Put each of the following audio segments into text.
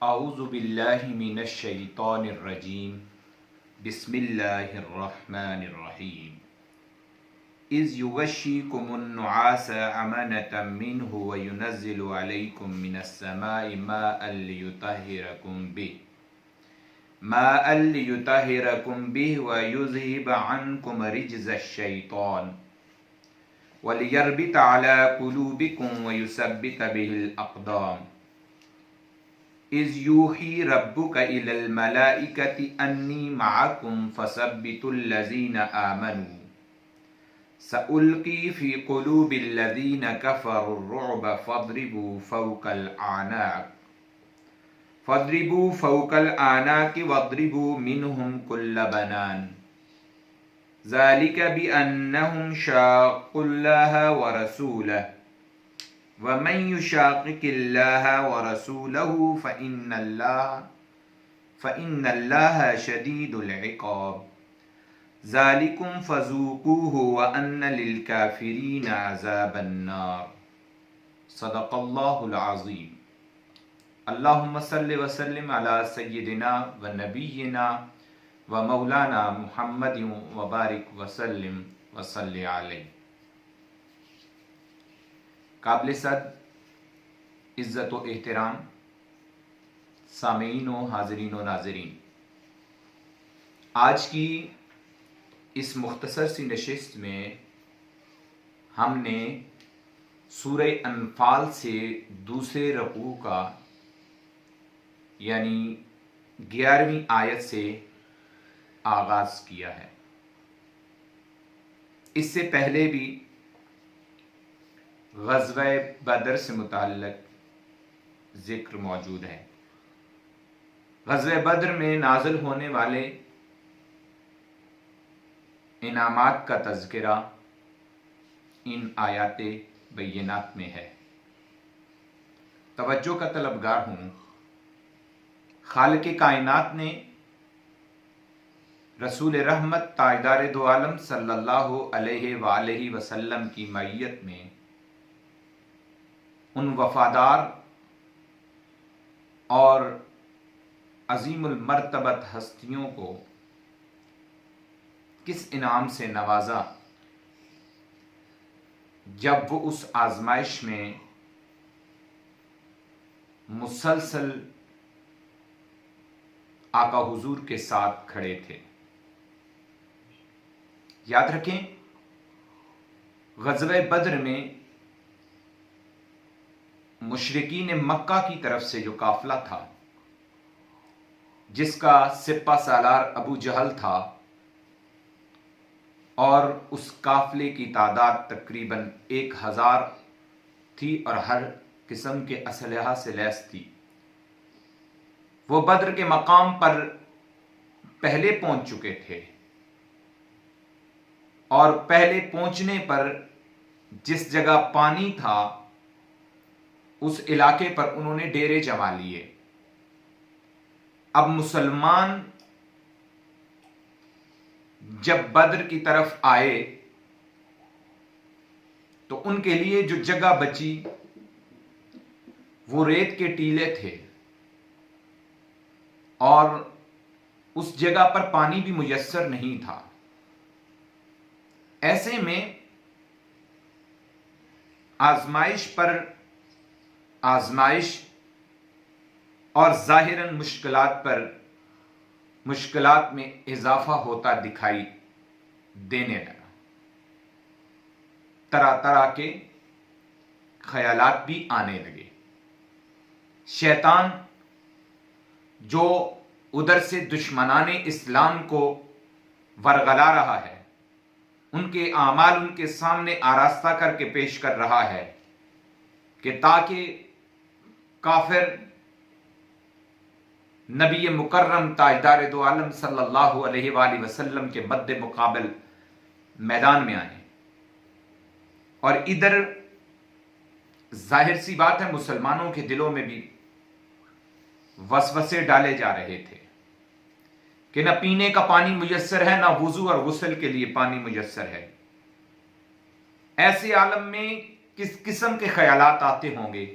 اعوذ باللہ من الشیطان الرجیم بسم اللہ الرحمن الرحیم اذ یغشیکم النعاس امنة منه وینزل علیکم من السماء ماء لیطہرکم به ویذہب عنکم رجز الشیطان ولیربط علی قلوبکم ویثبت به الاقدام اذ یوحی ربک الی الملائکۃ انی معکم فثبتوا الذین آمنوا سألقی فی قلوب الذین کفروا الرعب فاضربوا فوق الأعناق واضربوا منهم كل بنان ذلك بأنهم شاقوا الله ورسوله ومن يشاقق الله ورسوله فإن الله شديد العقاب ذلكم فذوقوه وأن للكافرين عذاب النار صدق الله العظيم اللهم صل وسلم على سيدنا ونبينا ومولانا محمد وبارك وسلم وصل عليه۔ قابل صد عزت و احترام سامعین و حاضرین و ناظرین، آج کی اس مختصر سی نشست میں ہم نے سورہ انفال سے دوسرے رکوع کا یعنی 11ویں آیت سے آغاز کیا ہے۔ اس سے پہلے بھی غزوہ بدر سے متعلق ذکر موجود ہے۔ غزوہ بدر میں نازل ہونے والے انعامات کا تذکرہ ان آیات بینات میں ہے۔ توجہ کا طلبگار ہوں، خالق کائنات نے رسول رحمت تاجدار دو عالم صلی اللہ علیہ وآلہ وسلم کی معیت میں ان وفادار اور عظیم المرتبت ہستیوں کو کس انعام سے نوازا جب وہ اس آزمائش میں مسلسل آقا حضور کے ساتھ کھڑے تھے۔ یاد رکھیں، غزوہ بدر میں مشرکین مکہ کی طرف سے جو قافلہ تھا، جس کا سپہ سالار ابو جہل تھا اور اس قافلے کی تعداد تقریباً 1000 تھی اور ہر قسم کے اسلحہ سے لیس تھی، وہ بدر کے مقام پر پہلے پہنچ چکے تھے، اور پہلے پہنچنے پر جس جگہ پانی تھا اس علاقے پر انہوں نے ڈیرے جما لیے۔ اب مسلمان جب بدر کی طرف آئے تو ان کے لیے جو جگہ بچی وہ ریت کے ٹیلے تھے، اور اس جگہ پر پانی بھی میسر نہیں تھا۔ ایسے میں آزمائش پر آزمائش اور ظاہراً مشکلات پر مشکلات میں اضافہ ہوتا دکھائی دینے لگا۔ طرح طرح کے خیالات بھی آنے لگے۔ شیطان جو ادھر سے دشمنان اسلام کو ورغلا رہا ہے، ان کے اعمال ان کے سامنے آراستہ کر کے پیش کر رہا ہے کہ تاکہ کافر نبی مکرم تاجدار دو عالم صلی اللہ علیہ وآلہ وسلم کے مد مقابل میدان میں آئیں، اور ادھر ظاہر سی بات ہے مسلمانوں کے دلوں میں بھی وسوسے ڈالے جا رہے تھے کہ نہ پینے کا پانی میسر ہے، نہ وضو اور غسل کے لیے پانی میسر ہے۔ ایسے عالم میں کس قسم کے خیالات آتے ہوں گے؟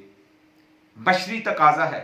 بشری تقاضا ہے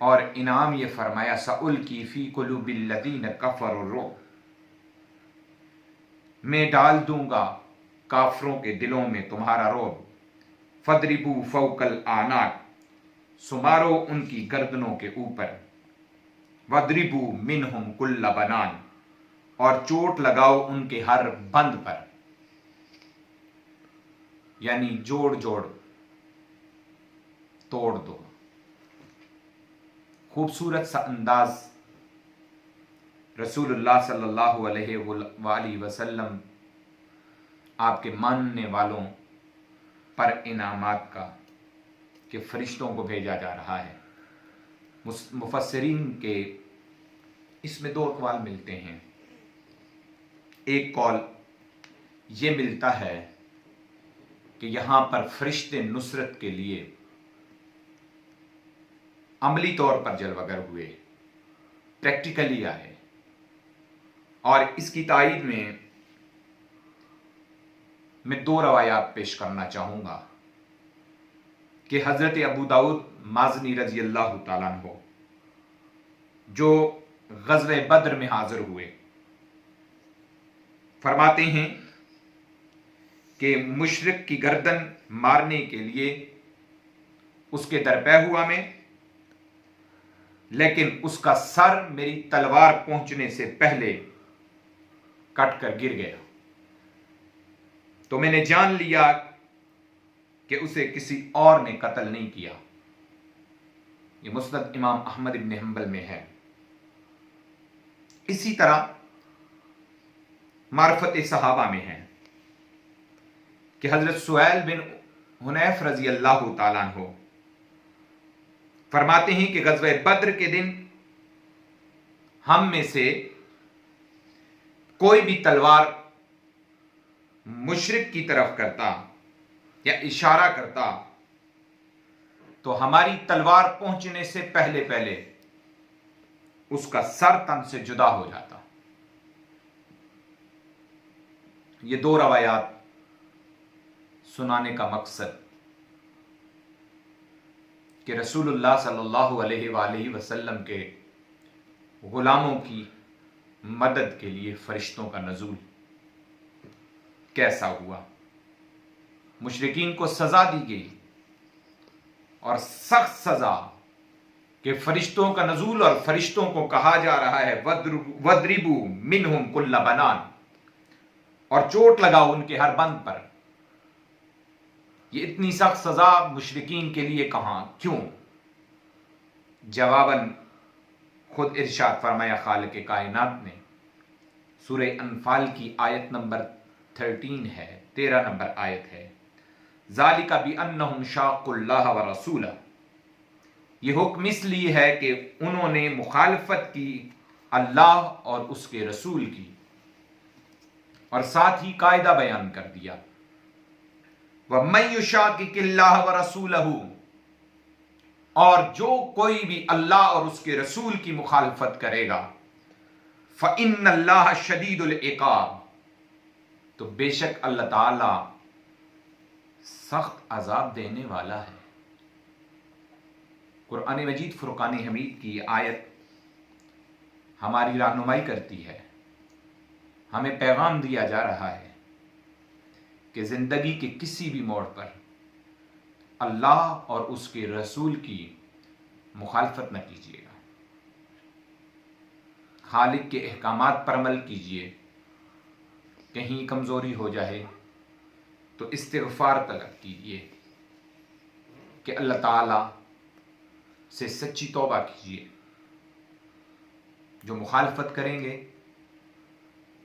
اور انعام یہ فرمایا سألقی فی قلوب الذین کفروا الرعب، میں ڈال دوں گا کافروں کے دلوں میں تمہارا رعب، فَاضْرِبُوا فَوْقَ الْأَعْنَاقِ، سمارو ان کی گردنوں کے اوپر، وَاضْرِبُوا مِنْهُمْ كُلَّ بَنَانٍ، اور چوٹ لگاؤ ان کے ہر بند پر، یعنی جوڑ جوڑ توڑ دو۔ خوبصورت سا انداز رسول اللہ صلی اللہ علیہ وآلہ وسلم آپ کے ماننے والوں پر انعامات کا کہ فرشتوں کو بھیجا جا رہا ہے۔ مفسرین کے اس میں دو اقوال ملتے ہیں۔ ایک قول یہ ملتا ہے کہ یہاں پر فرشتے نصرت کے لیے عملی طور پر جلوہ گر ہوئے، پریکٹیکلی آئے، اور اس کی تائید میں دو روایات پیش کرنا چاہوں گا کہ حضرت ابو داؤد مازنی رضی اللہ تعالیٰ عنہ جو غزوہ بدر میں حاضر ہوئے، فرماتے ہیں کہ مشرک کی گردن مارنے کے لیے اس کے درپے ہوا میں، لیکن اس کا سر میری تلوار پہنچنے سے پہلے کٹ کر گر گیا، تو میں نے جان لیا کہ اسے کسی اور نے قتل نہیں کیا۔ یہ مسند امام احمد بن حنبل میں ہے۔ اسی طرح معرفت صحابہ میں ہے کہ حضرت سہیل بن حنیف رضی اللہ تعالیٰ عنہ فرماتے ہیں کہ غزوہ بدر کے دن ہم میں سے کوئی بھی تلوار مشرک کی طرف کرتا یا اشارہ کرتا تو ہماری تلوار پہنچنے سے پہلے اس کا سر تن سے جدا ہو جاتا۔ یہ دو روایات سنانے کا مقصد کہ رسول اللہ صلی اللہ علیہ وآلہ وسلم کے غلاموں کی مدد کے لیے فرشتوں کا نزول کیسا ہوا۔ مشرکین کو سزا دی گئی، اور سخت سزا کہ فرشتوں کا نزول، اور فرشتوں کو کہا جا رہا ہے وَاضْرِبُوا مِنْهُمْ كُلَّ بَنَانٍ، اور چوٹ لگاؤ ان کے ہر بند پر۔ یہ اتنی سخت سزا مشرکین کے لیے کہاں، کیوں؟ جواباً خود ارشاد فرمایا خالق کائنات نے، سورہ انفال کی آیت نمبر 13 ہے، 13 نمبر آیت ہے، ذَلِكَ بِأَنَّهُمْ شَاقُّوا اللَّهَ وَرَسُولَهُ، یہ حکم اس لیے ہے کہ انہوں نے مخالفت کی اللہ اور اس کے رسول کی، اور ساتھ ہی قاعدہ بیان کر دیا وَمَن يُشَاقِقِ اللَّهَ وَرَسُولَهُ، اور جو کوئی بھی اللہ اور اس کے رسول کی مخالفت کرے گا فَإِنَّ اللَّهَ شَدِيدُ الْعِقَابِ، تو بے شک اللہ تعالی سخت عذاب دینے والا ہے۔ قرآن مجید فرقان حمید کی آیت ہماری رہنمائی کرتی ہے، ہمیں پیغام دیا جا رہا ہے کہ زندگی کے کسی بھی موڑ پر اللہ اور اس کے رسول کی مخالفت نہ کیجیے گا، خالق کے احکامات پر عمل کیجیے۔ کہیں کمزوری ہو جائے تو استغفار طلب کیجیے کہ اللہ تعالی سے سچی توبہ کیجیے۔ جو مخالفت کریں گے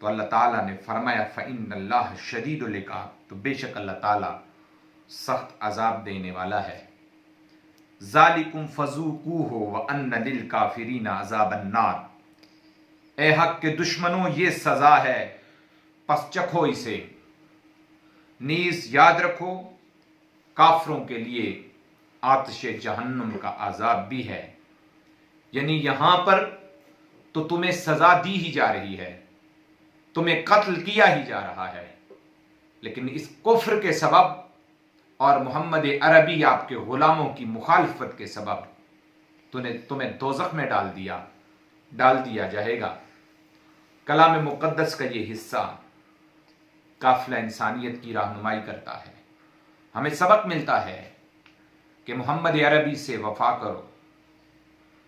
تو اللہ تعالیٰ نے فرمایا فَإِنَّ اللَّهَ شَدِيدُ الْعِقَابِ، تو بے شک اللہ تعالیٰ سخت عذاب دینے والا ہے۔ ذَلِكُمْ فَذُوقُوهُ وَأَنَّ لِلْكَافِرِينَ عَذَابَ النَّارِ، اے حق کے دشمنوں یہ سزا ہے، پس چکھو اسے، نیز یاد رکھو کافروں کے لیے آتش جہنم کا عذاب بھی ہے۔ یعنی یہاں پر تو تمہیں سزا دی ہی جا رہی ہے، تمہیں قتل کیا ہی جا رہا ہے، لیکن اس کفر کے سبب اور محمد عربی آپ کے غلاموں کی مخالفت کے سبب تمہیں دوزخ میں ڈال دیا جائے گا۔ کلام مقدس کا یہ حصہ قافلہ انسانیت کی رہنمائی کرتا ہے۔ ہمیں سبق ملتا ہے کہ محمد عربی سے وفا کرو،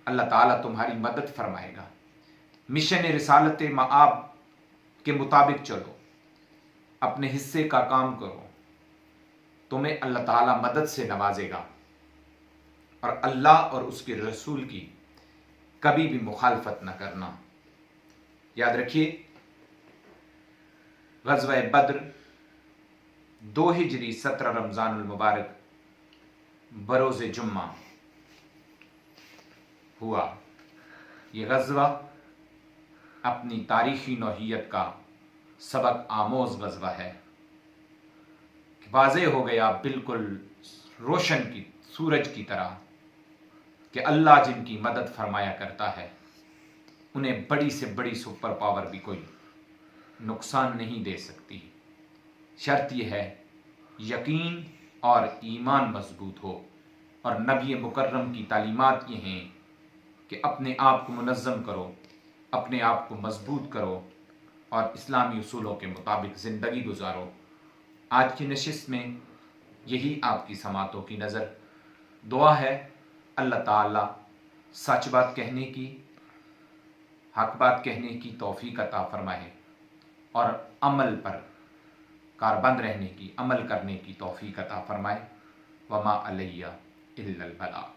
اللہ تعالیٰ تمہاری مدد فرمائے گا۔ مشن رسالت مآب کے مطابق چلو، اپنے حصے کا کام کرو، تمہیں اللہ تعالیٰ مدد سے نوازے گا، اور اللہ اور اس کے رسول کی کبھی بھی مخالفت نہ کرنا۔ یاد رکھیے، غزوہ بدر 2 ہجری 17 رمضان المبارک بروز جمعہ ہوا۔ یہ غزوہ اپنی تاریخی نوعیت کا سبق آموز غزوہ ہے۔ واضح ہو گیا بالکل روشن کی سورج کی طرح کہ اللہ جن کی مدد فرمایا کرتا ہے انہیں بڑی سے بڑی سپر پاور بھی کوئی نقصان نہیں دے سکتی۔ شرط یہ ہے یقین اور ایمان مضبوط ہو، اور نبی مکرم کی تعلیمات یہ ہیں کہ اپنے آپ کو منظم کرو، اپنے آپ کو مضبوط کرو، اور اسلامی اصولوں کے مطابق زندگی گزارو۔ آج کی نشست میں یہی آپ کی سماعتوں کی نظر۔ دعا ہے اللہ تعالیٰ سچ بات کہنے کی، حق بات کہنے کی توفیق عطا فرمائے، اور عمل پر کاربند رہنے کی، عمل کرنے کی توفیق عطا فرمائے۔ وما علیہ الا البلاغ۔